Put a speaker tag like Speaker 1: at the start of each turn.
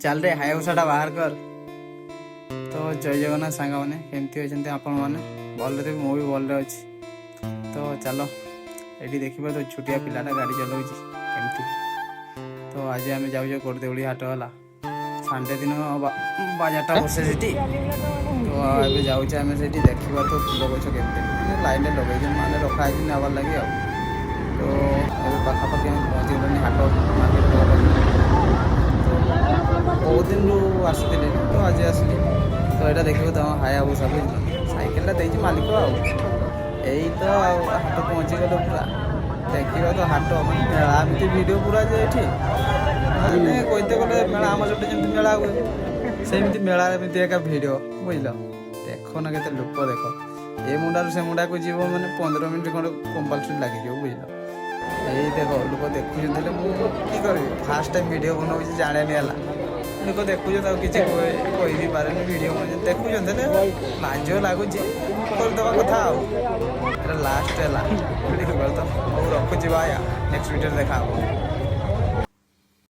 Speaker 1: चल रे हायाबुसाटा बाहर कर। तो जय जगन्नाथ सांग मैंने केमती अच्छे आपण मैंने भल थे मु भी भल अच्छी। तो चल ये देखा तो छोटिया पिलाटा गाड़ी चलाऊँ केमती। तो आज आम जाऊे गोरदेवली हाट है संडे दिन बाजारटा बसे से। तो अब जाऊे आम से देखा तो फुल गच के लाइन लगे मैंने रखाई नबार लगे आ। तो पाखापाखि पहुँची गलानी हाट मार्केट। बहुत दिन रू आसती तो आज आसली। तो यहाँ देख तुम हायाबुसा बुझल सैकेलटा दे मालिक आई तो हाट पहुँची गल पूरा देखा तो हाट मैंने मेला एमती भिड पूरा जे मैंने कहते गले मेला आम जो जमी मेला हुए सेमती मेला एमती एक भिड बुझल। देख ना के लोक देख ये मुंडारू से मुंडा को जीव मैंने 15 मिनट खंड कंपलसरी लगे बुझल। यही देख लोक देखुचे मुझे करी फास्ट टाइम भिड बनाऊँ जाने लोक देखुचे किसी कही पारे भिड देखुचे लाज लगुच करदे कथा लास्ट है भिड कर। तो रखुची भाया नेक्स्ट वीडियो देखा।